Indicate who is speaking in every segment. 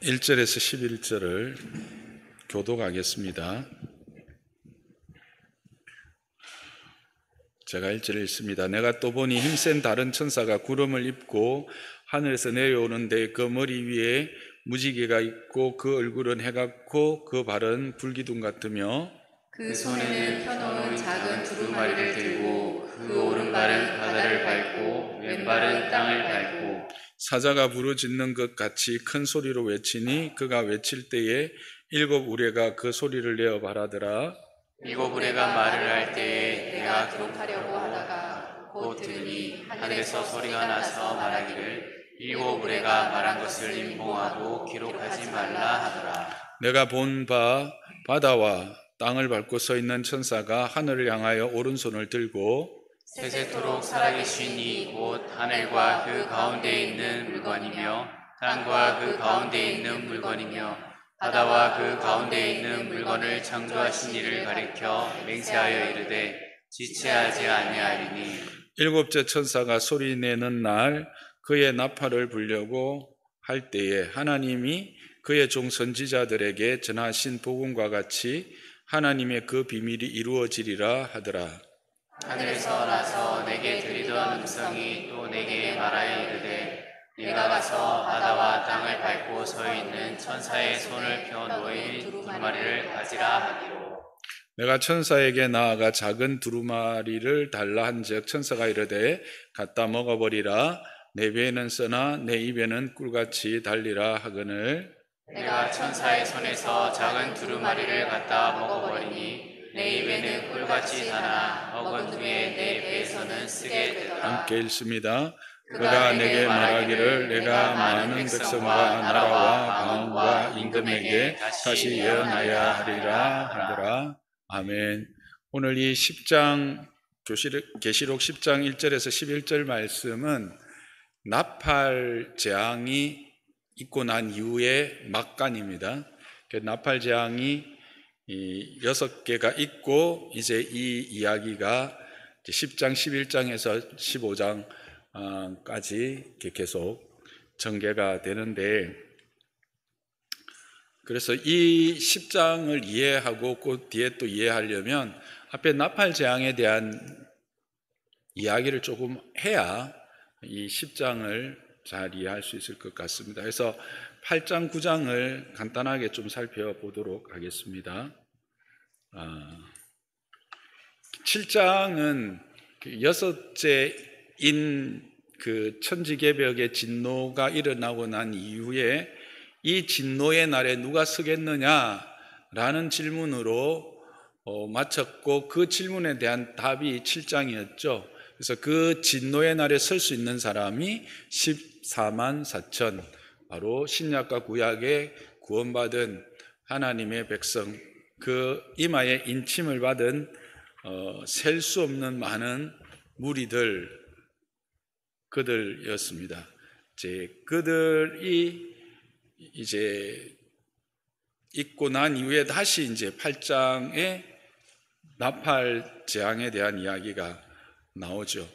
Speaker 1: 1절에서 11절을 교독하겠습니다. 제가 1절을 읽습니다. 내가 또 보니 힘센 다른 천사가 구름을 입고 하늘에서 내려오는데 그 머리 위에 무지개가 있고 그 얼굴은 해 같고 그 발은 불기둥 같으며
Speaker 2: 그 손에는 펴놓은 작은 두루마리를 들고 그 오른발은 바다를 밟고 왼발은 땅을 밟고
Speaker 1: 사자가 부르짖는 것 같이 큰 소리로 외치니 그가 외칠 때에 일곱 우레가 그 소리를 내어 말하더라.
Speaker 2: 일곱 우레가 말을 할 때에 내가 기록하려고 하다가 곧 들으니 하늘에서 소리가 나서 말하기를 일곱 우레가 말한 것을 인봉하고 기록하지 말라 하더라.
Speaker 1: 내가 본 바 바다와 땅을 밟고 서 있는 천사가 하늘을 향하여 오른손을 들고
Speaker 2: 세세토록 살아계신 이 곧 하늘과 그 가운데 있는 물건이며 땅과 그 가운데 있는 물건이며 바다와 그 가운데 있는 물건을 창조하신 이를 가리켜 맹세하여 이르되 지체하지 아니하리니
Speaker 1: 일곱째 천사가 소리내는 날 그의 나팔을 불려고 할 때에 하나님이 그의 종 선지자들에게 전하신 복음과 같이 하나님의 그 비밀이 이루어지리라 하더라.
Speaker 2: 하늘에서 나서 내게 들리던 음성이 또 내게 말하여 이르되 내가 가서 바다와 땅을 밟고 서 있는 천사의 손을 펴 놓인 두루마리를 가지라 하기로.
Speaker 1: 내가 천사에게 나아가 작은 두루마리를 달라 한즉 천사가 이르되 갖다 먹어버리라. 내 배에는 써나 내 입에는 꿀같이 달리라 하거늘.
Speaker 2: 내가 천사의 손에서 작은 두루마리를 갖다 먹어버리니 내 입에는 꿀같이 다나 먹은 후에 내 배에서는 쓰게 되더라.
Speaker 1: 함께 읽습니다. 그가 내게 말하기를 내가 많은 백성과 나라와 방언과 임금에게 다시 예언하여야 하리라 하더라. 아멘. 오늘 이 10장 계시록 10장 1절에서 11절 말씀은 나팔 재앙이 있고 난 이후의 막간입니다. 나팔 재앙이 6개가 있고 이제 이 이야기가 10장 11장에서 15장까지 계속 전개가 되는데, 그래서 이 10장을 이해하고 그 뒤에 또 이해하려면 앞에 나팔 재앙에 대한 이야기를 조금 해야 이 10장을 잘 이해할 수 있을 것 같습니다. 그래서 8장, 9장을 간단하게 좀 살펴보도록 하겠습니다. 7장은 여섯째인 그 천지개벽의 진노가 일어나고 난 이후에 이 진노의 날에 누가 서겠느냐라는 질문으로 마쳤고 그 질문에 대한 답이 7장이었죠. 그래서 그 진노의 날에 설 수 있는 사람이 14만 4천, 바로 신약과 구약에 구원받은 하나님의 백성, 그 이마에 인침을 받은 셀 수 없는 많은 무리들, 그들이었습니다. 그들이 이제 있고 난 이후에 다시 이제 8장에 나팔 재앙에 대한 이야기가 나오죠.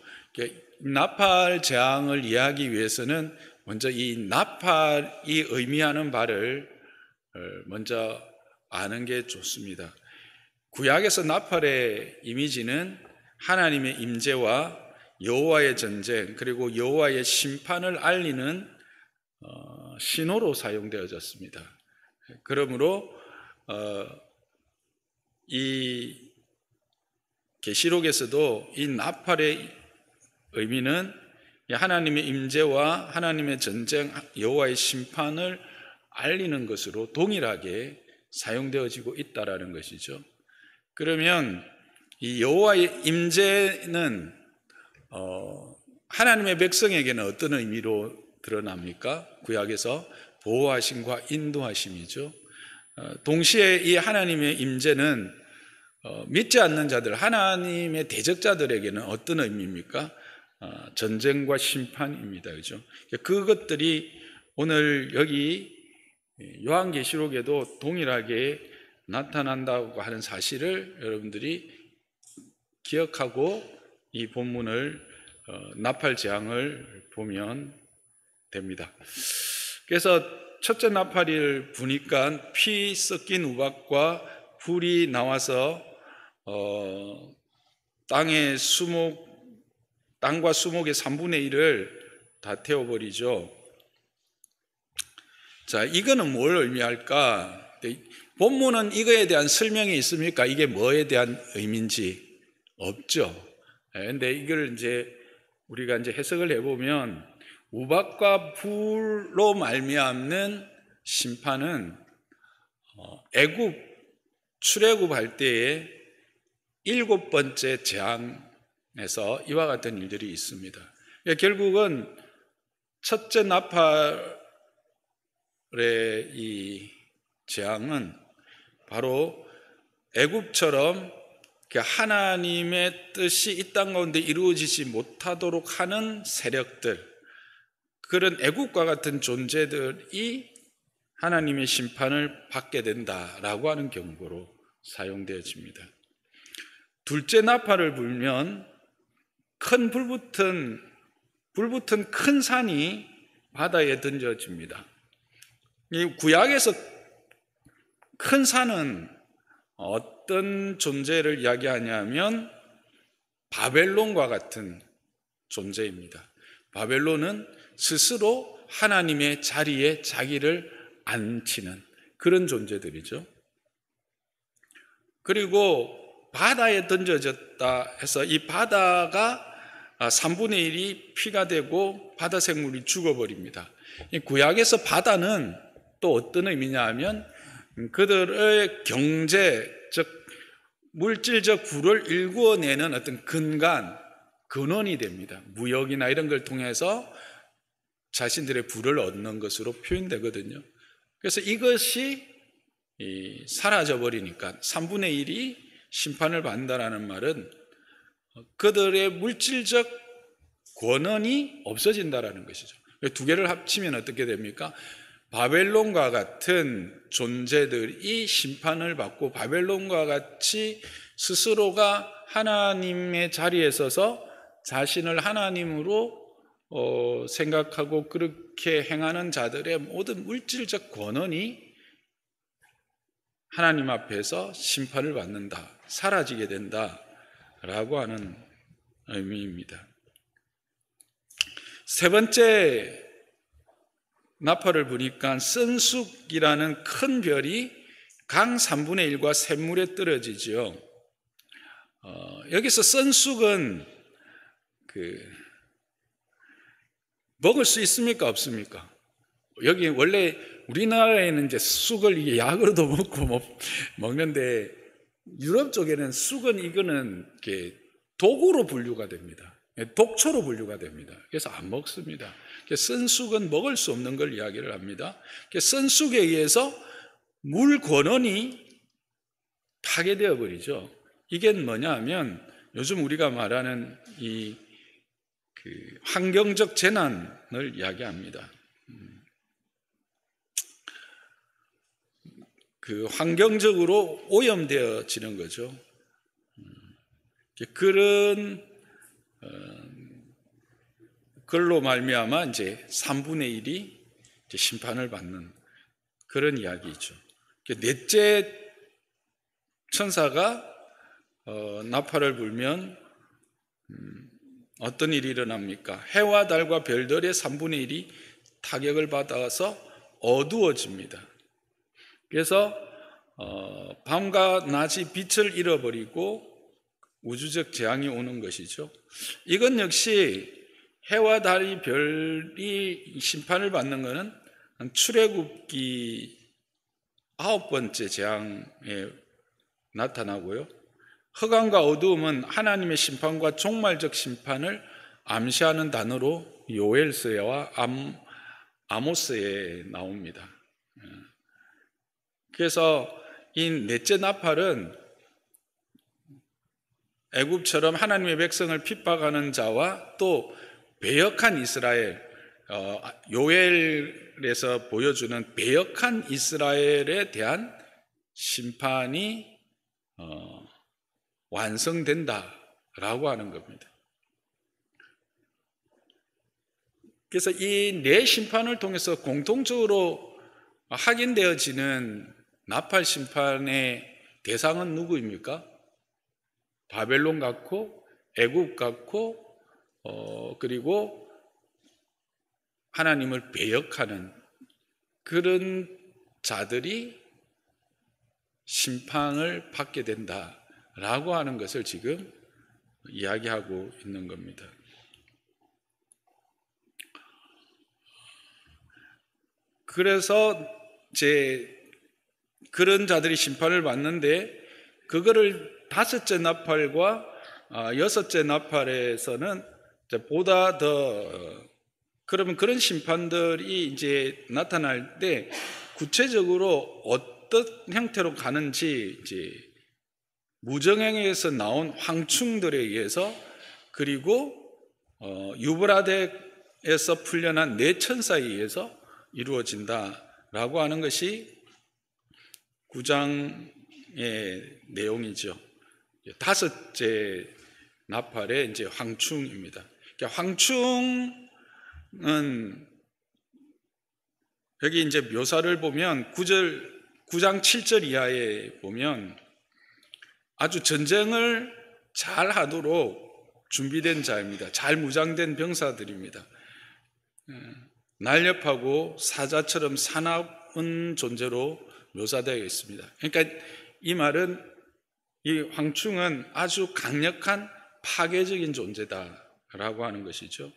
Speaker 1: 나팔 재앙을 이해하기 위해서는 먼저 이 나팔이 의미하는 바를 먼저 아는 게 좋습니다. 구약에서 나팔의 이미지는 하나님의 임재와 여호와의 전쟁, 그리고 여호와의 심판을 알리는 신호로 사용되어졌습니다. 그러므로 이 계시록에서도 이 나팔의 의미는 하나님의 임재와 하나님의 전쟁, 여호와의 심판을 알리는 것으로 동일하게 사용되어지고 있다라는 것이죠. 그러면 이 여호와의 임재는 하나님의 백성에게는 어떤 의미로 드러납니까? 구약에서 보호하심과 인도하심이죠. 동시에 이 하나님의 임재는 믿지 않는 자들, 하나님의 대적자들에게는 어떤 의미입니까? 전쟁과 심판입니다. 그죠? 그것들이 오늘 여기 요한계시록에도 동일하게 나타난다고 하는 사실을 여러분들이 기억하고 이 본문을 나팔 재앙을 보면 됩니다. 그래서 첫째 나팔을 부니까 피 섞인 우박과 불이 나와서 땅과 수목의 3분의 1을 다 태워버리죠. 자, 이거는 뭘 의미할까? 본문은 이거에 대한 설명이 있습니까? 이게 뭐에 대한 의미인지 없죠. 그런데 이걸 이제 우리가 이제 해석을 해보면 우박과 불로 말미암는 심판은 출애굽할 때에 7번째 재앙에서 이와 같은 일들이 있습니다. 결국은 첫째 나팔의 이 재앙은 바로 애굽처럼 하나님의 뜻이 이 땅 가운데 이루어지지 못하도록 하는 세력들, 그런 애국과 같은 존재들이 하나님의 심판을 받게 된다라고 하는 경고로 사용되어집니다. 둘째 나팔을 불면 큰 불붙은 큰 산이 바다에 던져집니다. 이 구약에서 큰 산은 어떤 존재를 이야기하냐면 바벨론과 같은 존재입니다. 바벨론은 스스로 하나님의 자리에 자기를 앉히는 그런 존재들이죠. 그리고 바다에 던져졌다 해서 이 바다가 3분의 1이 피가 되고 바다 생물이 죽어버립니다. 이 구약에서 바다는 또 어떤 의미냐 하면 그들의 경제, 즉 물질적 부를 일구어내는 어떤 근원이 됩니다. 무역이나 이런 걸 통해서 자신들의 부를 얻는 것으로 표현되거든요. 그래서 이것이 사라져버리니까 3분의 1이 심판을 받는다는 말은 그들의 물질적 권한이 없어진다는 것이죠. 두 개를 합치면 어떻게 됩니까? 바벨론과 같은 존재들이 심판을 받고 바벨론과 같이 스스로가 하나님의 자리에 서서 자신을 하나님으로 생각하고 그렇게 행하는 자들의 모든 물질적 권한이 하나님 앞에서 심판을 받는다, 사라지게 된다라고 하는 의미입니다. 세 번째 나팔을 부니까 선숙이라는 큰 별이 강 3분의 1과 샘물에 떨어지죠. 여기서 선숙은 먹을 수 있습니까? 없습니까? 여기 원래 우리나라에는 이제 쑥을 이게 약으로도 먹는데 유럽 쪽에는 쑥은 이거는 독으로 분류가 됩니다. 독초로 분류가 됩니다. 그래서 안 먹습니다. 쓴 쑥은 먹을 수 없는 걸 이야기를 합니다. 쓴 쑥에 의해서 물 권원이 파괴되어 버리죠. 이게 뭐냐 하면 요즘 우리가 말하는 환경적 재난을 이야기합니다. 환경적으로 오염되어지는 거죠. 그런 걸로 말미암아 이제 3분의 1이 이제 심판을 받는 그런 이야기죠. 넷째 천사가 나팔을 불면 어떤 일이 일어납니까? 해와 달과 별들의 3분의 1이 타격을 받아서 어두워집니다. 그래서 밤과 낮이 빛을 잃어버리고 우주적 재앙이 오는 것이죠. 이건 역시 해와 달이 별이 심판을 받는 것은 출애굽기 9번째 재앙에 나타나고요. 흑암과 어두움은 하나님의 심판과 종말적 심판을 암시하는 단어로 요엘서와 아모스에 나옵니다. 그래서 이 넷째 나팔은 애굽처럼 하나님의 백성을 핍박하는 자와 또 배역한 이스라엘, 요엘에서 보여주는 배역한 이스라엘에 대한 심판이 완성된다라고 하는 겁니다. 그래서 이 네 심판을 통해서 공통적으로 확인되어지는 나팔 심판의 대상은 누구입니까? 바벨론 같고 애굽 같고 그리고 하나님을 배역하는 그런 자들이 심판을 받게 된다라고 하는 것을 지금 이야기하고 있는 겁니다. 그래서 그런 자들이 심판을 받는데 그거를 다섯째 나팔과 여섯째 나팔에서는 보다 더 그러면 그런 심판들이 이제 나타날 때 구체적으로 어떤 형태로 가는지 이제 무정행에서 나온 황충들에 의해서 그리고 유브라데에서 풀려난 네 천사에 의해서 이루어진다라고 하는 것이 9장의 내용이죠. 다섯째 나팔의 이제 황충입니다. 그러니까 황충은 여기 이제 묘사를 보면 9장 7절 이하에 보면 아주 전쟁을 잘 하도록 준비된 자입니다. 잘 무장된 병사들입니다. 날렵하고 사자처럼 사나운 존재로 묘사되어 있습니다. 그러니까 이 말은 이 황충은 아주 강력한 파괴적인 존재다라고 하는 것이죠.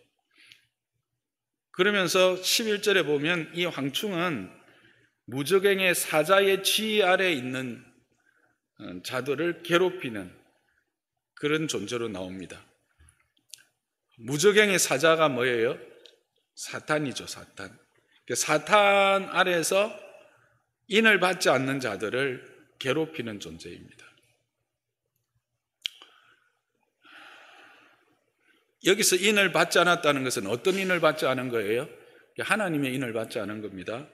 Speaker 1: 그러면서 11절에 보면 이 황충은 무적행의 사자의 지휘 아래에 있는 자들을 괴롭히는 그런 존재로 나옵니다. 무적행의 사자가 뭐예요? 사탄이죠, 사탄. 사탄 아래에서 인을 받지 않는 자들을 괴롭히는 존재입니다. 여기서 인을 받지 않았다는 것은 어떤 인을 받지 않은 거예요? 하나님의 인을 받지 않은 겁니다.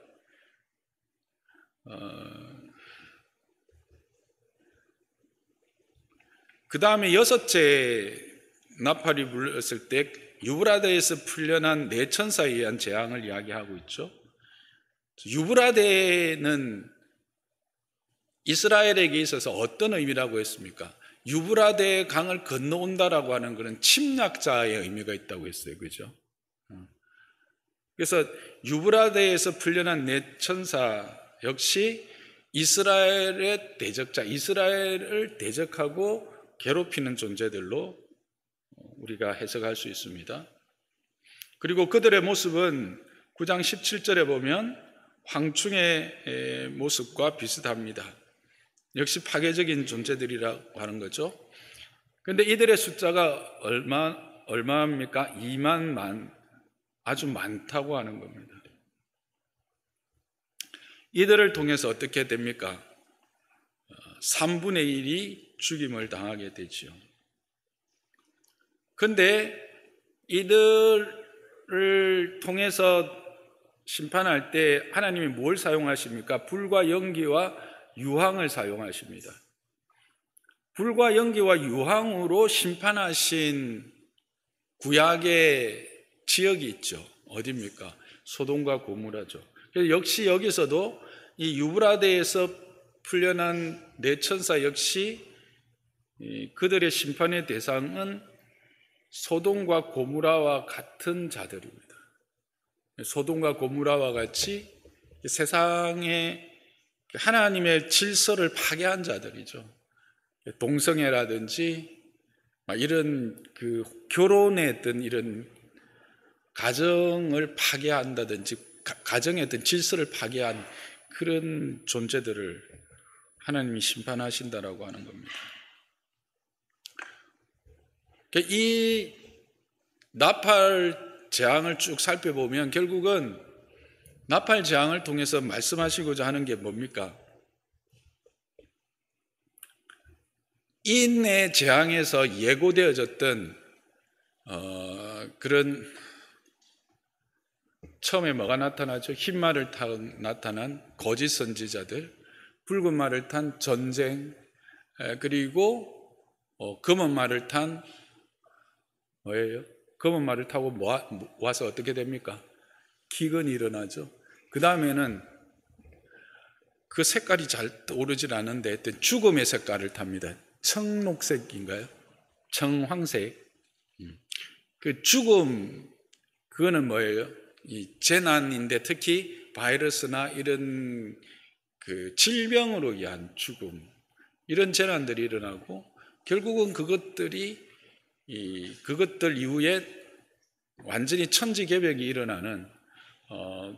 Speaker 1: 그 다음에 여섯째 나팔이 불렸을 때 유브라데에서 풀려난 네 천사에 의한 재앙을 이야기하고 있죠. 유브라데는 이스라엘에게 있어서 어떤 의미라고 했습니까? 유브라데 강을 건너온다라고 하는 것은 침략자의 의미가 있다고 했어요. 그죠? 그래서 유브라데에서 풀려난 네 천사 역시 이스라엘의 대적자, 이스라엘을 대적하고 괴롭히는 존재들로 우리가 해석할 수 있습니다. 그리고 그들의 모습은 9장 17절에 보면 황충의 모습과 비슷합니다. 역시 파괴적인 존재들이라고 하는 거죠. 그런데 이들의 숫자가 얼마입니까? 2만 아주 많다고 하는 겁니다. 이들을 통해서 어떻게 됩니까? 3분의 1이 죽임을 당하게 되죠. 그런데 이들을 통해서 심판할 때 하나님이 뭘 사용하십니까? 불과 연기와 유황을 사용하십니다. 불과 연기와 유황으로 심판하신 구약의 지역이 있죠. 어디입니까? 소돔과 고모라죠. 그래서 역시 여기서도 이 유브라데에서 풀려난 네 천사 역시 그들의 심판의 대상은 소돔과 고모라와 같은 자들입니다. 소돔과 고모라와 같이 세상에 하나님의 질서를 파괴한 자들이죠. 동성애라든지 이런 그 결혼의 어떤 이런 가정을 파괴한다든지 가정의 어떤 질서를 파괴한 그런 존재들을 하나님이 심판하신다라고 하는 겁니다. 이 나팔 재앙을 쭉 살펴보면 결국은 나팔 재앙을 통해서 말씀하시고자 하는 게 뭡니까? 인의 재앙에서 예고되어졌던 그런 처음에 뭐가 나타나죠? 흰 말을 탄 나타난 거짓 선지자들, 붉은 말을 탄 전쟁, 그리고 검은 말을 탄 뭐예요? 검은 말을 타고 와서 어떻게 됩니까? 기근이 일어나죠. 그 다음에는 그 색깔이 잘 떠오르질 않은데 하여튼 죽음의 색깔을 탑니다. 청록색인가요? 청황색. 그 죽음, 그거는 뭐예요? 이 재난인데 특히 바이러스나 이런 그 질병으로 의한 죽음, 이런 재난들이 일어나고 결국은 그것들 이후에 완전히 천지개벽이 일어나는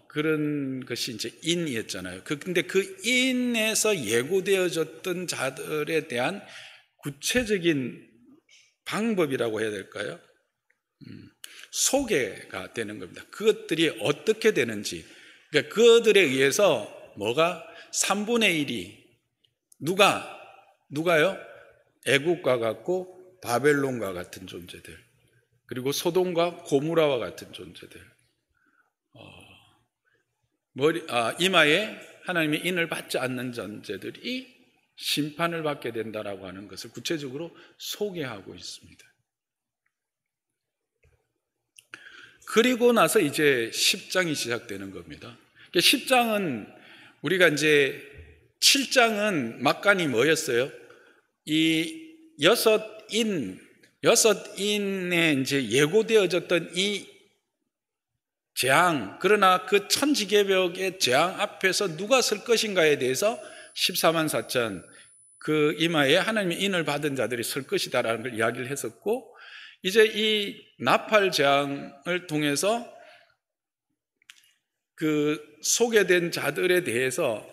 Speaker 1: 그런 것이 이제 인이었잖아요. 근데 그 인에서 예고되어졌던 자들에 대한 구체적인 방법이라고 해야 될까요? 소개가 되는 겁니다. 그것들이 어떻게 되는지. 그러니까 그들에 의해서 뭐가 3분의 1이 누가요? 애국과 같고 바벨론과 같은 존재들, 그리고 소돔과 고무라와 같은 존재들, 이마에 하나님의 인을 받지 않는 존재들이 심판을 받게 된다라고 하는 것을 구체적으로 소개하고 있습니다. 그리고 나서 이제 10장이 시작되는 겁니다. 10장은 우리가 이제 7장은 막간이 뭐였어요? 이 여섯 인에 이제 예고되어졌던 이 재앙, 그러나 그 천지개벽의 재앙 앞에서 누가 설 것인가에 대해서 14만 4천 그 이마에 하나님의 인을 받은 자들이 설 것이다라는 걸 이야기를 했었고, 이제 이 나팔 재앙을 통해서 그 소개된 자들에 대해서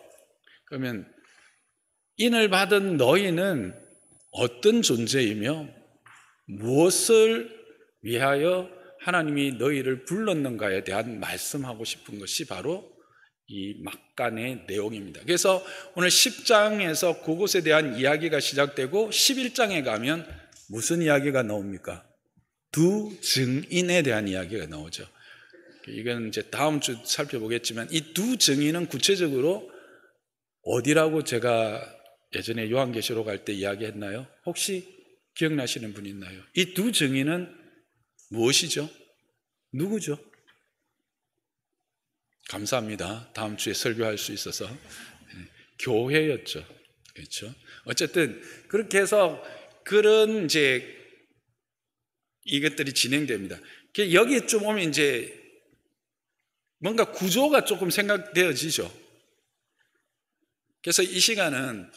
Speaker 1: 그러면 인을 받은 너희는 어떤 존재이며 무엇을 위하여 하나님이 너희를 불렀는가에 대한 말씀하고 싶은 것이 바로 이 막간의 내용입니다. 그래서 오늘 10장에서 그것에 대한 이야기가 시작되고 11장에 가면 무슨 이야기가 나옵니까? 두 증인에 대한 이야기가 나오죠. 이건 이제 다음 주 살펴보겠지만 이 두 증인은 구체적으로 어디라고 제가 예전에 요한계시록 할 때 이야기했나요? 혹시 기억나시는 분 있나요? 이 두 증인은 무엇이죠? 누구죠? 감사합니다. 다음 주에 설교할 수 있어서. 교회였죠. 그렇죠? 어쨌든 그렇게 해서 그런 이제 이것들이 진행됩니다. 여기 좀 오면 이제 뭔가 구조가 조금 생각되어지죠. 그래서 이 시간은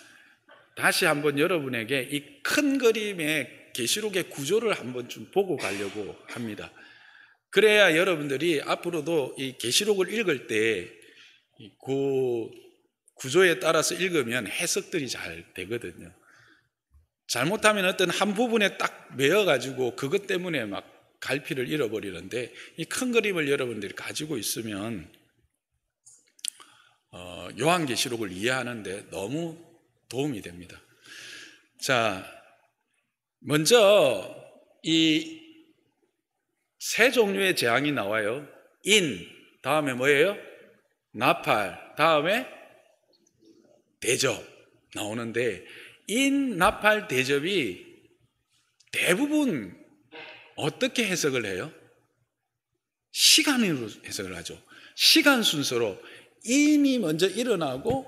Speaker 1: 다시 한번 여러분에게 이 큰 그림의 계시록의 구조를 한번 좀 보고 가려고 합니다. 그래야 여러분들이 앞으로도 이 계시록을 읽을 때 그 구조에 따라서 읽으면 해석들이 잘 되거든요. 잘못하면 어떤 한 부분에 딱 매여가지고 그것 때문에 막 갈피를 잃어버리는데 이 큰 그림을 여러분들이 가지고 있으면 요한계시록을 이해하는데 너무 도움이 됩니다. 자, 먼저 이 세 종류의 재앙이 나와요. 인, 다음에 뭐예요? 나팔, 다음에 대접 나오는데 인, 나팔, 대접이 대부분 어떻게 해석을 해요? 시간으로 해석을 하죠. 시간 순서로 인이 먼저 일어나고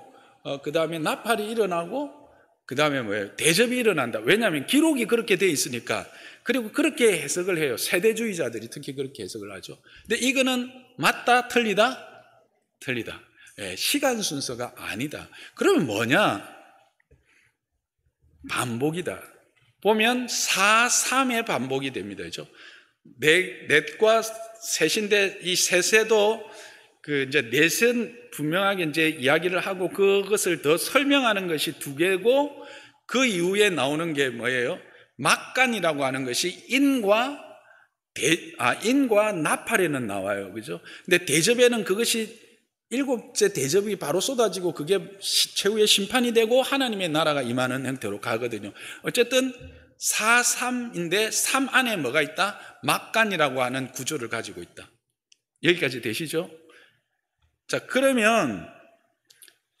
Speaker 1: 그 다음에 나팔이 일어나고 그 다음에 뭐예요? 대접이 일어난다. 왜냐하면 기록이 그렇게 돼 있으니까. 그리고 그렇게 해석을 해요. 세대주의자들이 특히 그렇게 해석을 하죠. 근데 이거는 맞다? 틀리다? 틀리다. 시간 순서가 아니다. 그러면 뭐냐? 반복이다. 보면 4-3의 반복이 됩니다. 그죠? 넷과 셋인데 이 셋에도 그 이제 넷은 분명하게 이제 이야기를 하고 그것을 더 설명하는 것이 두 개고 그 이후에 나오는 게 뭐예요? 막간이라고 하는 것이 인과 나팔에는 나와요. 그죠? 근데 대접에는 그것이 일곱째 대접이 바로 쏟아지고 그게 최후의 심판이 되고 하나님의 나라가 임하는 형태로 가거든요. 어쨌든 4-3인데 3 안에 뭐가 있다? 막간이라고 하는 구조를 가지고 있다. 여기까지 되시죠? 자, 그러면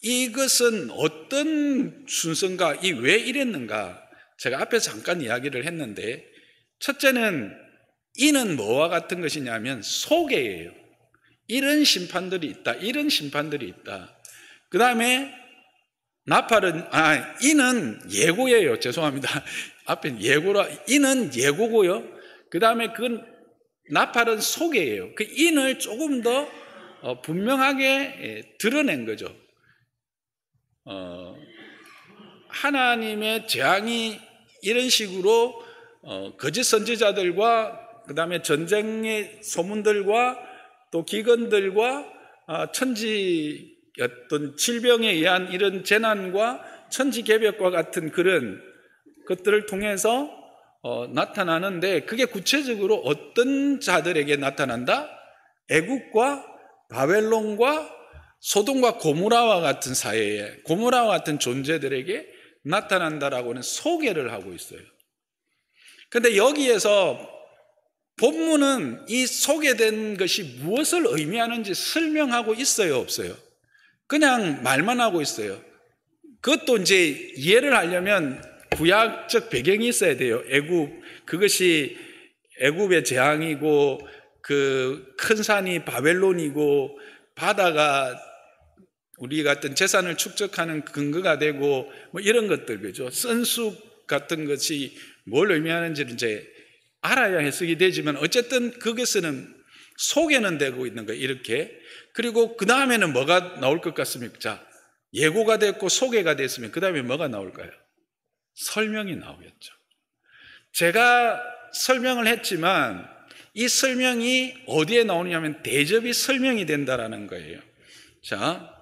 Speaker 1: 이것은 어떤 순서인가? 왜 이랬는가? 제가 앞에서 잠깐 이야기를 했는데 첫째는 이는 뭐와 같은 것이냐면 소개예요. 이런 심판들이 있다. 이런 심판들이 있다. 그 다음에 나팔은 이는 예고예요. 죄송합니다. 앞에 예고라. 이는 예고고요. 그 다음에 그 나팔은 소개예요. 그 인을 조금 더 분명하게 드러낸 거죠. 하나님의 재앙이 이런 식으로 거짓 선지자들과 그 다음에 전쟁의 소문들과 또 기근들과 천지 어떤 질병에 의한 이런 재난과 천지개벽과 같은 그런 것들을 통해서 나타나는데, 그게 구체적으로 어떤 자들에게 나타난다? 애국과 바벨론과 소돔과 고모라와 같은 사회에, 고모라와 같은 존재들에게 나타난다라고는 소개를 하고 있어요. 그런데 여기에서 본문은 이 소개된 것이 무엇을 의미하는지 설명하고 있어요, 없어요? 그냥 말만 하고 있어요. 그것도 이제 이해를 하려면 구약적 배경이 있어야 돼요. 그것이 애굽의 재앙이고, 그 큰 산이 바벨론이고, 바다가 우리 같은 재산을 축적하는 근거가 되고, 뭐 이런 것들, 그죠? 선수 같은 것이 뭘 의미하는지를 이제 알아야 해석이 되지만, 어쨌든 그것은 소개는 되고 있는 거예요, 이렇게. 그리고 그 다음에는 뭐가 나올 것 같습니까? 자, 예고가 됐고 소개가 됐으면 그 다음에 뭐가 나올까요? 설명이 나오겠죠. 제가 설명을 했지만 이 설명이 어디에 나오냐면 대접이 설명이 된다라는 거예요. 자,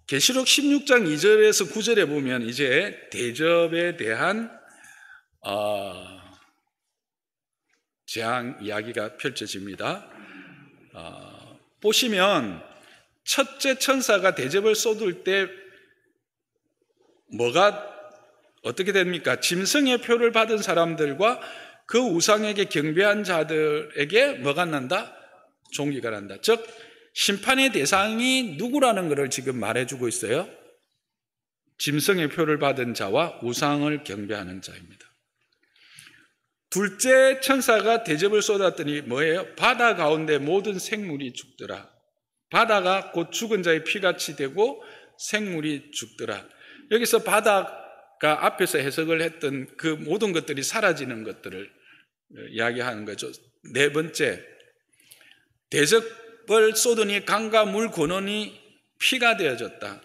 Speaker 1: 계시록 16장 2절에서 9절에 보면 이제 대접에 대한 재앙 이야기가 펼쳐집니다. 보시면 첫째 천사가 대접을 쏟을 때 뭐가 어떻게 됩니까? 짐승의 표를 받은 사람들과 그 우상에게 경배한 자들에게 뭐가 난다? 종기가 난다. 즉 심판의 대상이 누구라는 것을 지금 말해주고 있어요. 짐승의 표를 받은 자와 우상을 경배하는 자입니다. 둘째 천사가 대접을 쏟았더니 뭐예요? 바다 가운데 모든 생물이 죽더라. 바다가 곧 죽은 자의 피같이 되고 생물이 죽더라. 여기서 바다가 앞에서 해석을 했던 그 모든 것들이 사라지는 것들을 이야기하는 거죠. 네 번째, 대접을 쏟으니 강과 물 근원이 피가 되어졌다.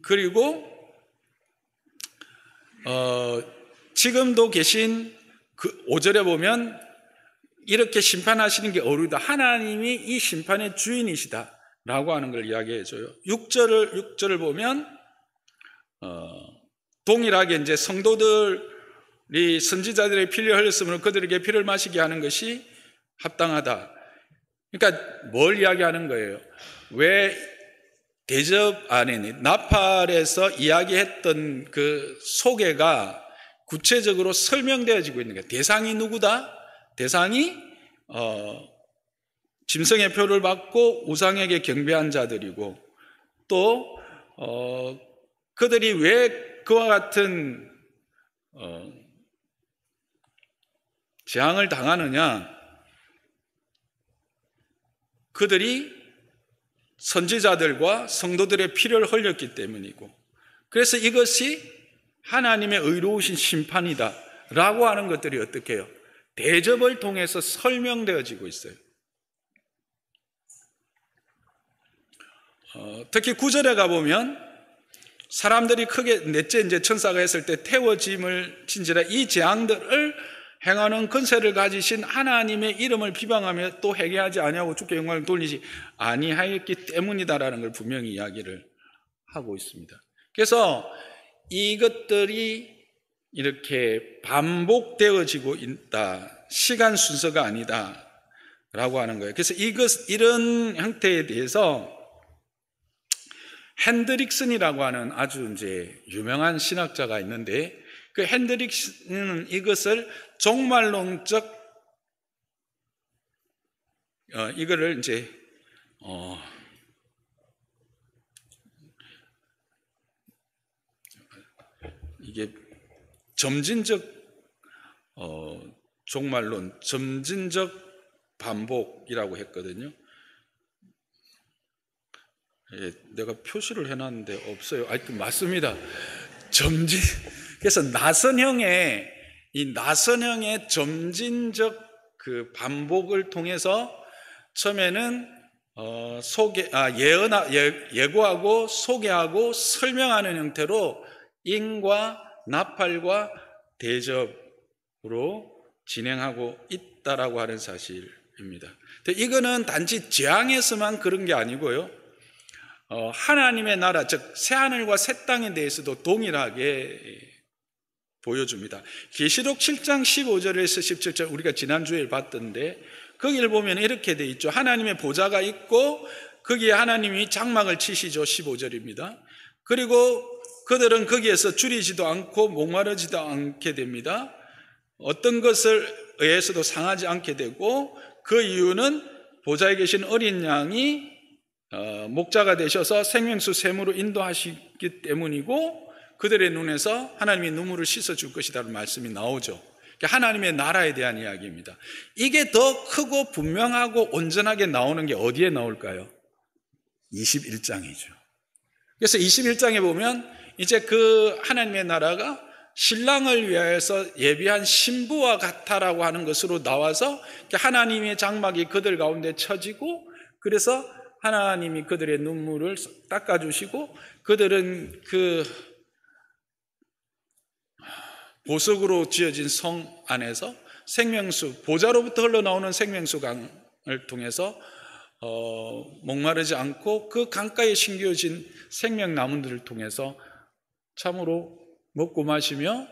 Speaker 1: 그리고 지금도 계신 그 5절에 보면 이렇게 심판하시는 게 어루다. 하나님이 이 심판의 주인이시다 라고 하는 걸 이야기해줘요. 6절을 보면 동일하게 이제 성도들이 선지자들의 피를 흘렸으므로 그들에게 피를 마시게 하는 것이 합당하다. 그러니까 뭘 이야기하는 거예요? 왜 대접 안에 나팔에서 이야기했던 그 소개가 구체적으로 설명되어지고 있는 거예요. 대상이 누구다? 대상이 짐승의 표를 받고 우상에게 경배한 자들이고, 또 그들이 왜 그와 같은 재앙을 당하느냐? 그들이 선지자들과 성도들의 피를 흘렸기 때문이고, 그래서 이것이 하나님의 의로우신 심판이다 라고 하는 것들이 어떻게 해요? 대접을 통해서 설명되어지고 있어요. 특히 9절에 가보면 사람들이 크게 넷째 이제 천사가 했을 때 태워짐을 친지라 이 재앙들을 행하는 권세를 가지신 하나님의 이름을 비방하며 또 회개하지 아니하고 주께 영광을 돌리지 아니하였기 때문이다라는 걸 분명히 이야기를 하고 있습니다. 그래서 이것들이 이렇게 반복되어지고 있다. 시간 순서가 아니다. 라고 하는 거예요. 그래서 이런 형태에 대해서 핸드릭슨이라고 하는 아주 이제 유명한 신학자가 있는데, 그 핸드릭슨은 이것을 종말론적 이거를 이제 이게 점진적 종말론, 점진적 반복이라고 했거든요. 예, 내가 표시를 해놨는데 없어요. 맞습니다. 그래서 나선형의 점진적 그 반복을 통해서 처음에는 예고하고 소개하고 설명하는 형태로 인과 나팔과 대접으로 진행하고 있다라고 하는 사실입니다. 이거는 단지 재앙에서만 그런 게 아니고요. 하나님의 나라, 즉 새하늘과 새 땅에 대해서도 동일하게 보여줍니다. 계시록 7장 15절에서 17절 우리가 지난주에 봤던데 거기를 보면 이렇게 돼 있죠. 하나님의 보좌가 있고 거기에 하나님이 장막을 치시죠. 15절입니다. 그리고 그들은 거기에서 줄이지도 않고 목마르지도 않게 됩니다. 어떤 것을 의해서도 상하지 않게 되고 그 이유는 보좌에 계신 어린 양이 목자가 되셔서 생명수 샘으로 인도하시기 때문이고 그들의 눈에서 하나님이 눈물을 씻어줄 것이라는 말씀이 나오죠. 하나님의 나라에 대한 이야기입니다. 이게 더 크고 분명하고 온전하게 나오는 게 어디에 나올까요? 21장이죠. 그래서 21장에 보면 이제 그 하나님의 나라가 신랑을 위하여서 예비한 신부와 같다라고 하는 것으로 나와서 하나님의 장막이 그들 가운데 쳐지고 그래서 하나님이 그들의 눈물을 닦아주시고 그들은 그 보석으로 지어진 성 안에서 생명수, 보좌로부터 흘러나오는 생명수 강을 통해서 목마르지 않고 그 강가에 심겨진 생명나무들을 통해서 참으로 먹고 마시며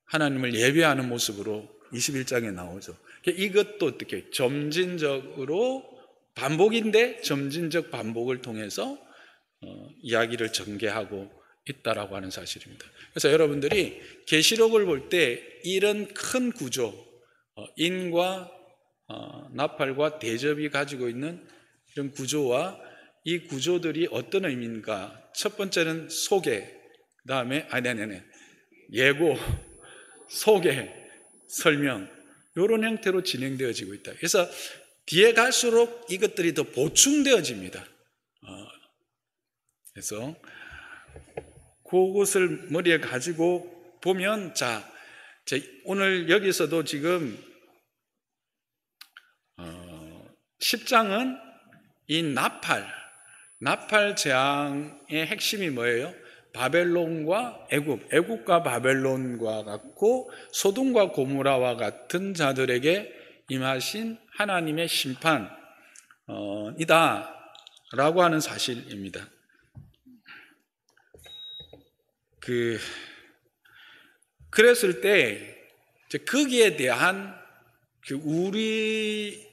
Speaker 1: 하나님을 예배하는 모습으로 21장에 나오죠. 이것도 어떻게 점진적으로 반복인데 점진적 반복을 통해서 이야기를 전개하고 있다라고 하는 사실입니다. 그래서 여러분들이 계시록을 볼 때 이런 큰 구조, 인과 나팔과 대접이 가지고 있는 이런 구조와 이 구조들이 어떤 의미인가? 첫 번째는 소개, 그 다음에 예고, 소개, 설명 이런 형태로 진행되어지고 있다. 그래서 뒤에 갈수록 이것들이 더 보충되어집니다. 그래서 그것을 머리에 가지고 보면 오늘 여기서도 지금 10장은 이 나팔 재앙의 핵심이 뭐예요? 바벨론과 애굽과 바벨론과 같고 소돔과 고모라와 같은 자들에게 임하신 하나님의 심판이다 라고 하는 사실입니다. 그랬을 때 거기에 대한 우리의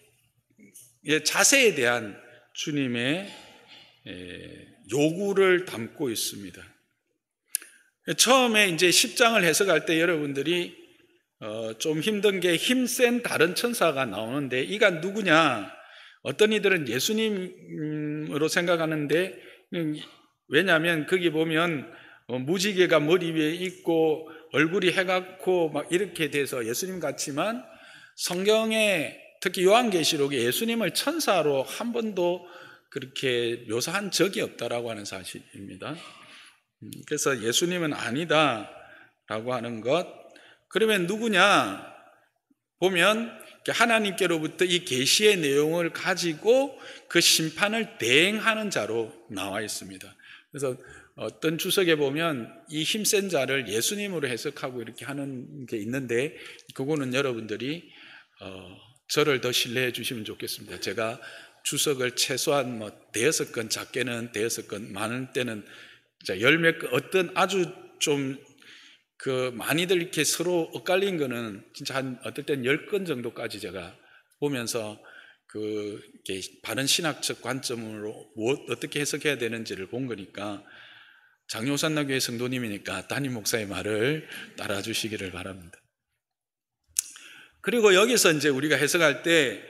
Speaker 1: 자세에 대한 주님의 요구를 담고 있습니다. 처음에 이제 10장을 해석할 때 여러분들이 좀 힘든 게 힘센 다른 천사가 나오는데 이가 누구냐? 어떤 이들은 예수님으로 생각하는데 왜냐하면 거기 보면 무지개가 머리 위에 있고 얼굴이 해갖고 막 이렇게 돼서 예수님 같지만 성경에 특히 요한계시록에 예수님을 천사로 한 번도 그렇게 묘사한 적이 없다라고 하는 사실입니다. 그래서 예수님은 아니다라고 하는 것. 그러면 누구냐? 보면 하나님께로부터 이 계시의 내용을 가지고 그 심판을 대행하는 자로 나와 있습니다. 그래서 어떤 주석에 보면 이 힘센 자를 예수님으로 해석하고 이렇게 하는 게 있는데 그거는 여러분들이 저를 더 신뢰해 주시면 좋겠습니다. 제가 주석을 최소한 대여섯 건, 작게는 대여섯 건, 많은 때는 열몇 건, 어떤 아주 좀 많이들 이렇게 서로 엇갈린 거는 진짜 어떨 땐 10건 정도까지 제가 보면서 이렇게 바른 신학적 관점으로 어떻게 해석해야 되는지를 본 거니까 장로산나교회 성도님이니까 담임 목사의 말을 따라 주시기를 바랍니다. 그리고 여기서 이제 우리가 해석할 때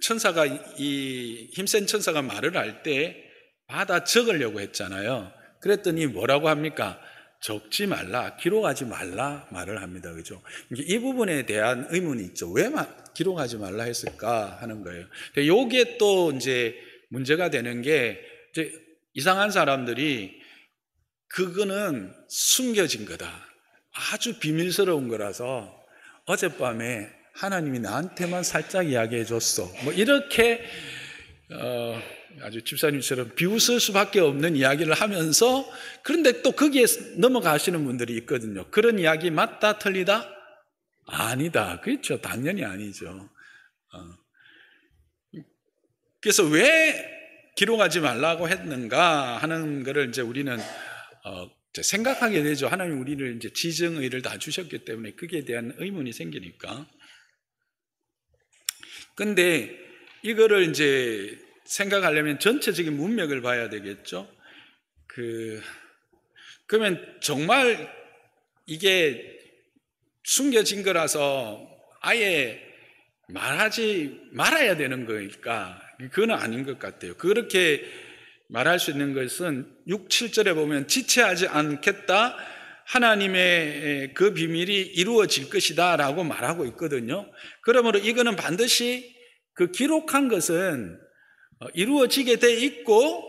Speaker 1: 천사가 이 힘센 천사가 말을 할 때 받아 적으려고 했잖아요. 그랬더니 뭐라고 합니까? 적지 말라, 기록하지 말라 말을 합니다. 그죠? 이 부분에 대한 의문이 있죠. 왜 기록하지 말라 했을까 하는 거예요. 요게 또 이제 문제가 되는 게 이제 이상한 사람들이 그거는 숨겨진 거다, 아주 비밀스러운 거라서 어젯밤에 하나님이 나한테만 살짝 이야기해 줬어, 뭐 이렇게 아주 집사님처럼 비웃을 수밖에 없는 이야기를 하면서, 그런데 또 거기에 넘어가시는 분들이 있거든요. 그런 이야기 맞다 틀리다? 아니다. 그렇죠. 당연히 아니죠. 그래서 왜 기록하지 말라고 했는가 하는 것을 이제 우리는 생각하게 되죠. 하나님 우리를 이제 지정의를 다 주셨기 때문에 거기에 대한 의문이 생기니까. 근데 이거를 이제 생각하려면 전체적인 문맥을 봐야 되겠죠. 그러면 정말 이게 숨겨진 거라서 아예 말하지 말아야 되는 거니까 그건 아닌 것 같아요. 그렇게 말할 수 있는 것은 6, 7절에 보면 지체하지 않겠다, 하나님의 그 비밀이 이루어질 것이다 라고 말하고 있거든요. 그러므로 이거는 반드시 그 기록한 것은 이루어지게 돼 있고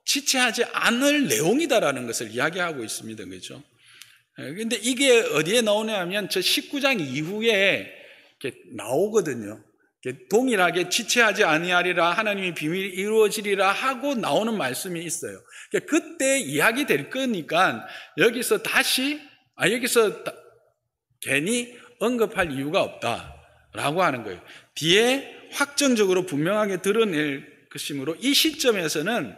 Speaker 1: 지체하지 않을 내용이다라는 것을 이야기하고 있습니다. 그렇죠? 그런데 이게 어디에 나오냐 하면 저 19장 이후에 이렇게 나오거든요. 동일하게 지체하지 아니하리라, 하나님의 비밀이 이루어지리라 하고 나오는 말씀이 있어요. 그때 이야기 될 거니까 여기서 괜히 언급할 이유가 없다라고 하는 거예요. 뒤에 확정적으로 분명하게 드러낼 것이므로 이 시점에서는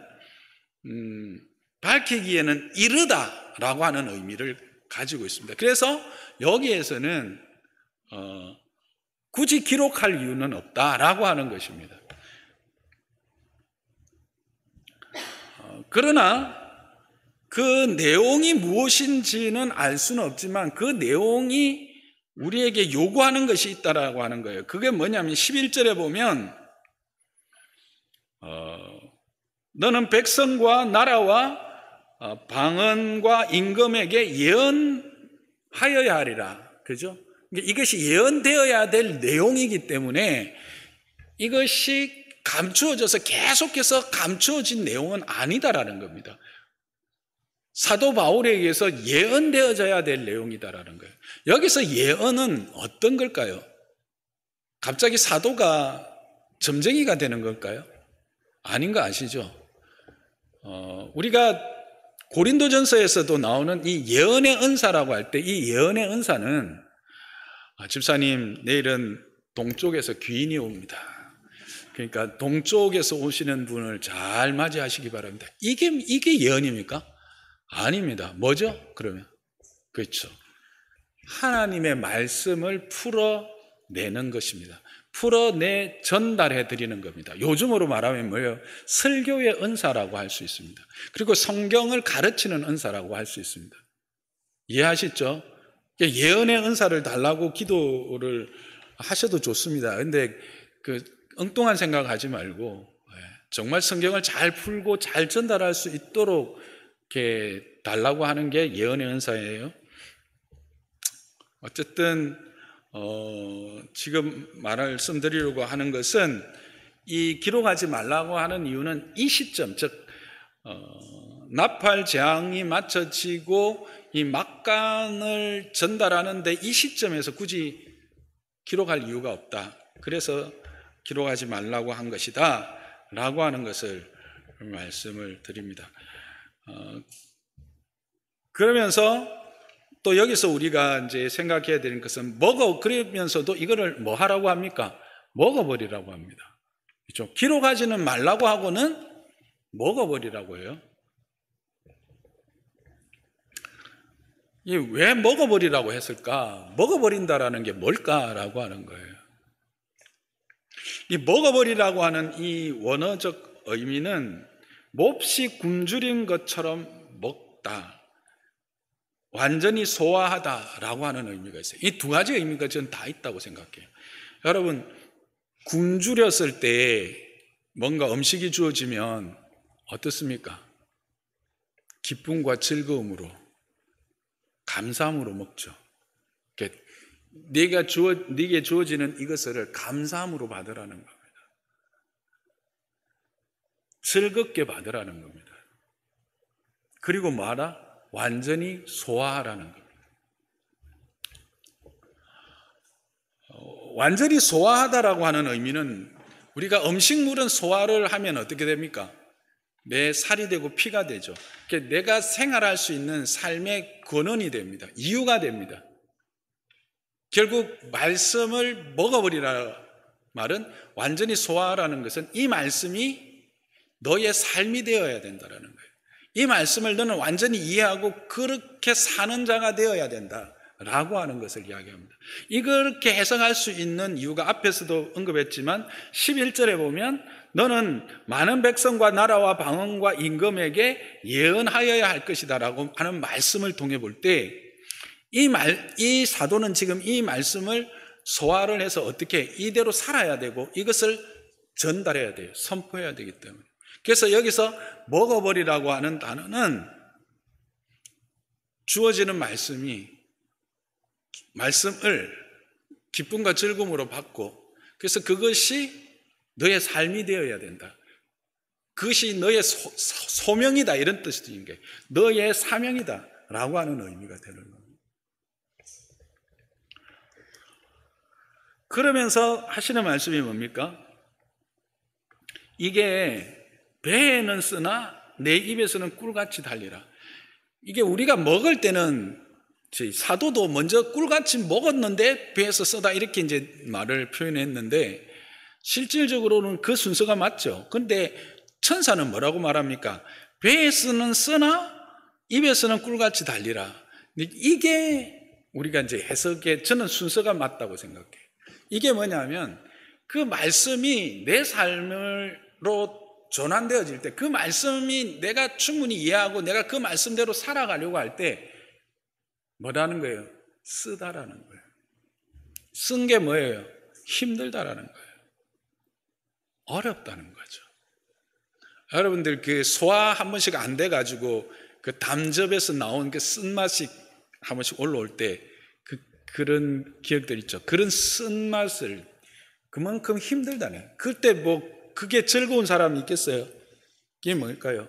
Speaker 1: 밝히기에는 이르다라고 하는 의미를 가지고 있습니다. 그래서 여기에서는 굳이 기록할 이유는 없다라고 하는 것입니다. 그러나 그 내용이 무엇인지는 알 수는 없지만 그 내용이 우리에게 요구하는 것이 있다라고 하는 거예요. 그게 뭐냐면 11절에 보면 너는 백성과 나라와 방언과 임금에게 예언하여야 하리라. 그죠? 이것이 예언되어야 될 내용이기 때문에 이것이 감추어져서 계속해서 감추어진 내용은 아니다라는 겁니다. 사도 바울에 의해서 예언되어져야 될 내용이다라는 거예요. 여기서 예언은 어떤 걸까요? 갑자기 사도가 점쟁이가 되는 걸까요? 아닌 거 아시죠? 우리가 고린도전서에서도 나오는 이 예언의 은사라고 할 때 이 예언의 은사는 집사님 내일은 동쪽에서 귀인이 옵니다. 그러니까 동쪽에서 오시는 분을 잘 맞이하시기 바랍니다. 이게 예언입니까? 아닙니다. 뭐죠? 그러면 그렇죠. 하나님의 말씀을 풀어내는 것입니다. 풀어내 전달해 드리는 겁니다. 요즘으로 말하면 뭐예요? 설교의 은사라고 할 수 있습니다. 그리고 성경을 가르치는 은사라고 할 수 있습니다. 이해하시죠? 예언의 은사를 달라고 기도를 하셔도 좋습니다. 근데 그 엉뚱한 생각하지 말고 정말 성경을 잘 풀고 잘 전달할 수 있도록 이렇게 달라고 하는 게 예언의 은사예요. 어쨌든 지금 말씀드리려고 하는 것은 이 기록하지 말라고 하는 이유는 이 시점, 즉 나팔 재앙이 맞춰지고 이 막간을 전달하는데 이 시점에서 굳이 기록할 이유가 없다. 그래서 기록하지 말라고 한 것이다 라고 하는 것을 말씀을 드립니다. 그러면서 또 여기서 우리가 이제 생각해야 되는 것은 그러면서도 이거를 뭐 하라고 합니까? 먹어버리라고 합니다. 그렇죠? 기록하지는 말라고 하고는 먹어버리라고 해요. 왜 먹어버리라고 했을까? 먹어버린다라는 게 뭘까라고 하는 거예요. 이 먹어버리라고 하는 이 원어적 의미는 몹시 굶주린 것처럼 먹다, 완전히 소화하다라고 하는 의미가 있어요. 이 두 가지 의미가 저는 다 있다고 생각해요. 여러분, 굶주렸을 때 뭔가 음식이 주어지면 어떻습니까? 기쁨과 즐거움으로, 감사함으로 먹죠. 네게 주어지는 이것을 감사함으로 받으라는 겁니다. 즐겁게 받으라는 겁니다. 그리고 뭐하라? 완전히 소화하라는 겁니다. 완전히 소화하다라고 하는 의미는 우리가 음식물은 소화를 하면 어떻게 됩니까? 내 살이 되고 피가 되죠. 내가 생활할 수 있는 삶의 근원이 됩니다. 이유가 됩니다. 결국 말씀을 먹어버리라 말은 완전히 소화하라는 것은 이 말씀이 너의 삶이 되어야 된다는 거예요. 이 말씀을 너는 완전히 이해하고 그렇게 사는 자가 되어야 된다라고 하는 것을 이야기합니다. 이렇게 해석할 수 있는 이유가 앞에서도 언급했지만 11절에 보면 너는 많은 백성과 나라와 방언과 임금에게 예언하여야 할 것이다 라고 하는 말씀을 통해 볼 때 이 사도는 지금 이 말씀을 소화를 해서 어떻게 이대로 살아야 되고 이것을 전달해야 돼요. 선포해야 되기 때문에. 그래서 여기서 먹어버리라고 하는 단어는 주어지는 말씀을 기쁨과 즐거움으로 받고 그래서 그것이 너의 삶이 되어야 된다. 그것이 너의 소명이다 이런 뜻이 드는 게 너의 사명이다 라고 하는 의미가 되는 겁니다. 그러면서 하시는 말씀이 뭡니까? 이게 배에는 쓰나 내 입에서는 꿀같이 달리라. 이게 우리가 먹을 때는 사도도 먼저 꿀같이 먹었는데 배에서 쓰다 이렇게 이제 말을 표현했는데 실질적으로는 그 순서가 맞죠. 그런데 천사는 뭐라고 말합니까? 배에서는 쓰나 입에서는 꿀같이 달리라. 이게 우리가 이제 해석에 저는 순서가 맞다고 생각해요. 이게 뭐냐면 그 말씀이 내 삶으로 전환되어질 때 그 말씀이 내가 충분히 이해하고 내가 그 말씀대로 살아가려고 할 때 뭐라는 거예요? 쓰다라는 거예요. 쓴 게 뭐예요? 힘들다라는 거예요. 어렵다는 거죠. 여러분들 그 소화 한 번씩 안 돼가지고 그 담즙에서 나온 그 쓴맛이 한 번씩 올라올 때 그런 기억들 있죠. 그런 쓴맛을 그만큼 힘들다네. 그때 뭐 그게 즐거운 사람이 있겠어요? 이게 뭘까요?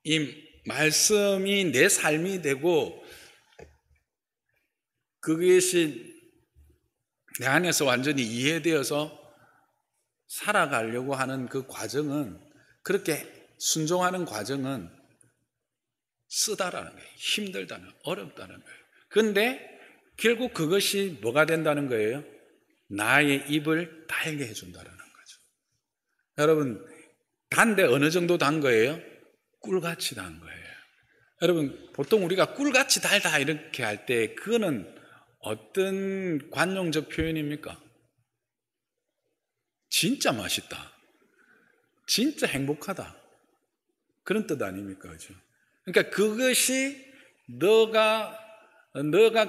Speaker 1: 이 말씀이 내 삶이 되고 그것이 내 안에서 완전히 이해되어서 살아가려고 하는 그 과정은 그렇게 순종하는 과정은 쓰다라는 거예요. 힘들다는 어렵다는 거예요. 그런데 결국 그것이 뭐가 된다는 거예요? 나의 입을 달게 해준다는 거죠. 여러분 단데 어느 정도 단 거예요? 꿀같이 단 거예요. 여러분 보통 우리가 꿀같이 달다 이렇게 할 때 그거는 어떤 관용적 표현입니까? 진짜 맛있다, 진짜 행복하다 그런 뜻 아닙니까? 그렇죠? 그러니까 그것이 너가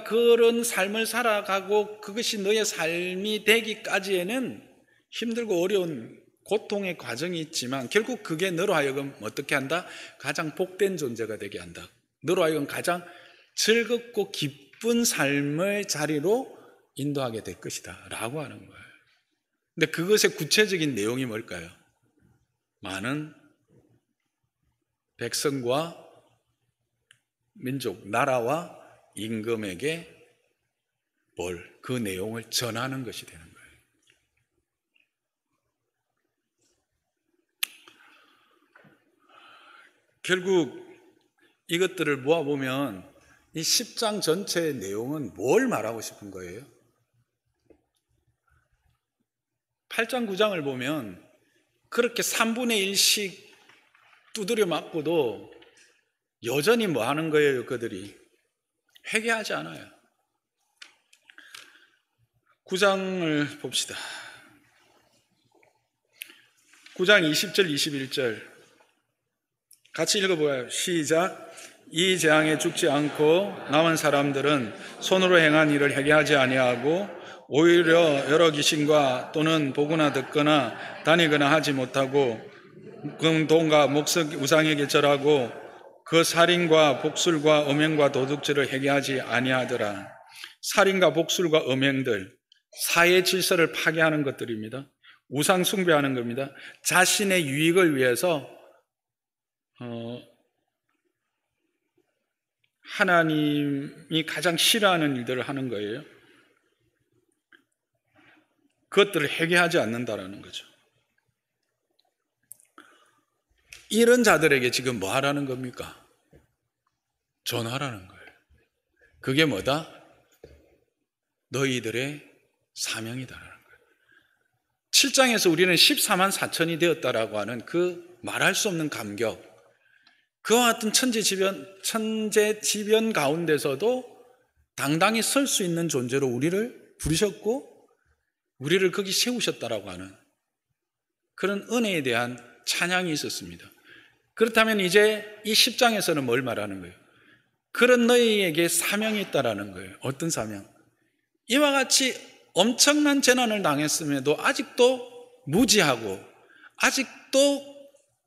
Speaker 1: 그런 삶을 살아가고 그것이 너의 삶이 되기까지에는 힘들고 어려운 고통의 과정이 있지만 결국 그게 너로 하여금 어떻게 한다? 가장 복된 존재가 되게 한다. 너로 하여금 가장 즐겁고 기쁜 삶의 자리로 인도하게 될 것이다 라고 하는 거예요. 근데 그것의 구체적인 내용이 뭘까요? 많은 백성과 민족, 나라와 임금에게 그 내용을 전하는 것이 되는 거예요. 결국 이것들을 모아보면 이 10장 전체의 내용은 뭘 말하고 싶은 거예요? 8장, 9장을 보면 그렇게 3분의 1씩 두드려 맞고도 여전히 뭐 하는 거예요? 그들이 회개하지 않아요. 9장을 봅시다. 9장 20절 21절 같이 읽어보아요. 시작. 이 재앙에 죽지 않고 남은 사람들은 손으로 행한 일을 회개하지 아니하고 오히려 여러 귀신과 또는 보거나 듣거나 다니거나 하지 못하고 금돈과 목석 우상에게 절하고 그 살인과 복술과 음행과 도둑질을 회개하지 아니하더라. 살인과 복술과 음행들, 사회 질서를 파괴하는 것들입니다. 우상 숭배하는 겁니다. 자신의 유익을 위해서 하나님이 가장 싫어하는 일들을 하는 거예요. 그것들을 회개하지 않는다라는 거죠. 이런 자들에게 지금 뭐 하라는 겁니까? 전하라는 거예요. 그게 뭐다? 너희들의 사명이다라는 거예요. 7장에서 우리는 14만 4천이 되었다라고 하는 그 말할 수 없는 감격, 그와 같은 천재지변 가운데서도 당당히 설 수 있는 존재로 우리를 부르셨고 우리를 거기 세우셨다라고 하는 그런 은혜에 대한 찬양이 있었습니다. 그렇다면 이제 이 10장에서는 뭘 말하는 거예요? 그런 너희에게 사명이 있다라는 거예요. 어떤 사명? 이와 같이 엄청난 재난을 당했음에도 아직도 무지하고 아직도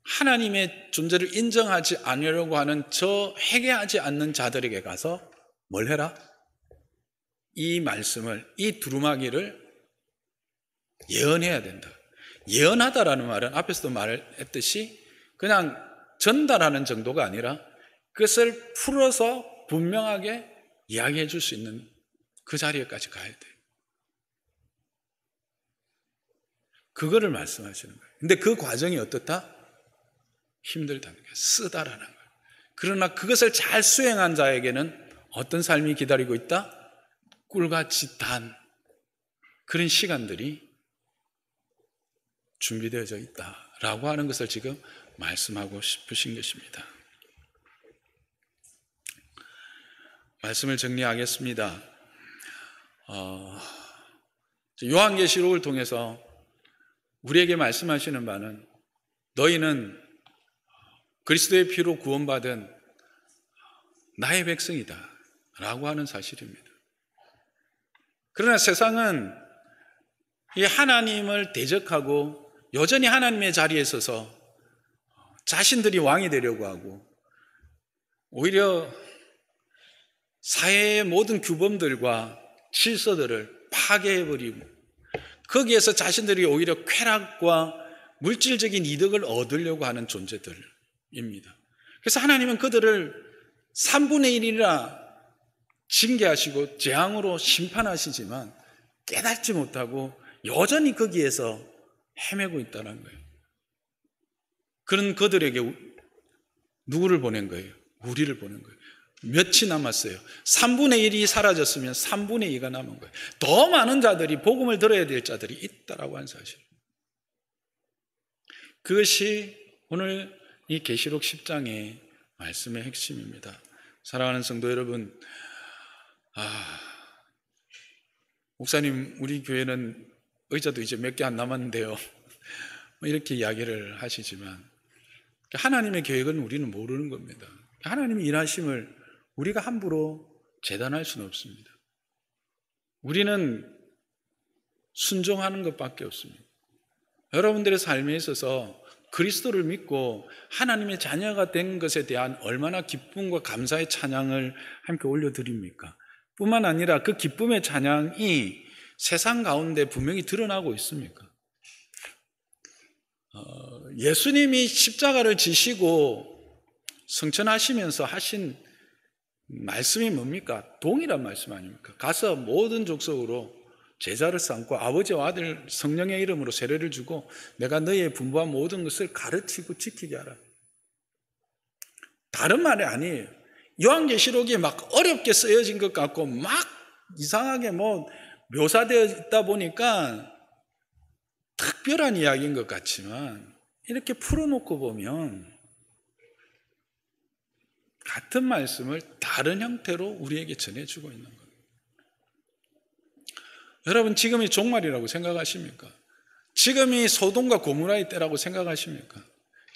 Speaker 1: 하나님의 존재를 인정하지 않으려고 하는 저 회개하지 않는 자들에게 가서 뭘 해라? 이 말씀을, 이 두루마기를 예언해야 된다. 예언하다라는 말은 앞에서도 말했듯이 그냥 전달하는 정도가 아니라 그것을 풀어서 분명하게 이야기해 줄 수 있는 그 자리에까지 가야 돼. 그거를 말씀하시는 거예요. 근데 그 과정이 어떻다? 힘들다는 거예요. 쓰다라는 거예요. 그러나 그것을 잘 수행한 자에게는 어떤 삶이 기다리고 있다? 꿀같이 단 그런 시간들이 준비되어져 있다라고 하는 것을 지금 말씀하고 싶으신 것입니다. 말씀을 정리하겠습니다. 요한계시록을 통해서 우리에게 말씀하시는 바는 너희는 그리스도의 피로 구원받은 나의 백성이다 라고 하는 사실입니다. 그러나 세상은 이 하나님을 대적하고 여전히 하나님의 자리에 서서 자신들이 왕이 되려고 하고 오히려 사회의 모든 규범들과 질서들을 파괴해버리고 거기에서 자신들이 오히려 쾌락과 물질적인 이득을 얻으려고 하는 존재들입니다. 그래서 하나님은 그들을 3분의 1이나 징계하시고 재앙으로 심판하시지만 깨닫지 못하고 여전히 거기에서 헤매고 있다는 거예요. 그런 그들에게 누구를 보낸 거예요? 우리를 보낸 거예요. 몇이 남았어요? 3분의 1이 사라졌으면 3분의 2가 남은 거예요. 더 많은 자들이 복음을 들어야 될 자들이 있다라고 하는 사실. 그것이 오늘 이 계시록 10장의 말씀의 핵심입니다. 사랑하는 성도 여러분, 목사님 우리 교회는 의자도 이제 몇 개 안 남았는데요 이렇게 이야기를 하시지만 하나님의 계획은 우리는 모르는 겁니다. 하나님의 일하심을 우리가 함부로 재단할 수는 없습니다. 우리는 순종하는 것밖에 없습니다. 여러분들의 삶에 있어서 그리스도를 믿고 하나님의 자녀가 된 것에 대한 얼마나 기쁨과 감사의 찬양을 함께 올려드립니까? 뿐만 아니라 그 기쁨의 찬양이 세상 가운데 분명히 드러나고 있습니까? 예수님이 십자가를 지시고 성천하시면서 하신 말씀이 뭡니까? 동일한 말씀 아닙니까? 가서 모든 족속으로 제자를 삼고 아버지와 아들 성령의 이름으로 세례를 주고 내가 너희의 분부한 모든 것을 가르치고 지키게 하라. 다른 말이 아니에요. 요한계시록이 막 어렵게 쓰여진 것 같고 막 이상하게 묘사되어 있다 보니까 특별한 이야기인 것 같지만 이렇게 풀어놓고 보면 같은 말씀을 다른 형태로 우리에게 전해주고 있는 겁니다. 여러분 지금이 종말이라고 생각하십니까? 지금이 소돔과 고모라의 때라고 생각하십니까?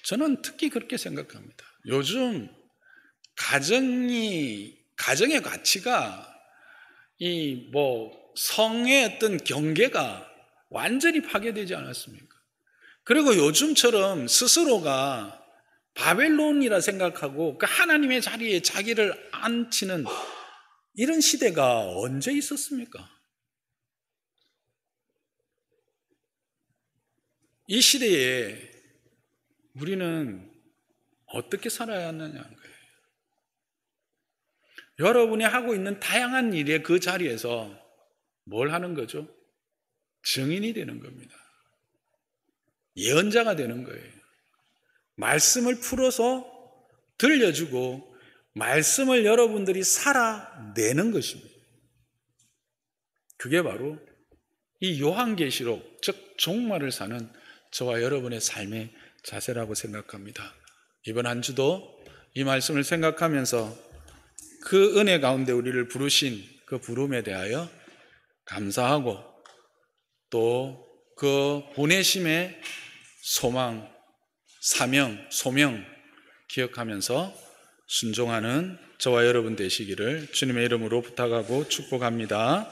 Speaker 1: 저는 특히 그렇게 생각합니다. 요즘 가정의 가치가 성의 어떤 경계가 완전히 파괴되지 않았습니까? 그리고 요즘처럼 스스로가 바벨론이라 생각하고 그 하나님의 자리에 자기를 앉히는 이런 시대가 언제 있었습니까? 이 시대에 우리는 어떻게 살아야 하느냐는 거예요. 여러분이 하고 있는 다양한 일의 그 자리에서 뭘 하는 거죠? 증인이 되는 겁니다. 예언자가 되는 거예요. 말씀을 풀어서 들려주고 말씀을 여러분들이 살아내는 것입니다. 그게 바로 이 요한계시록, 즉 종말을 사는 저와 여러분의 삶의 자세라고 생각합니다. 이번 한 주도 이 말씀을 생각하면서 그 은혜 가운데 우리를 부르신 그 부름에 대하여 감사하고 또 그 보내심의 소망, 사명, 소명 기억하면서 순종하는 저와 여러분 되시기를 주님의 이름으로 부탁하고 축복합니다.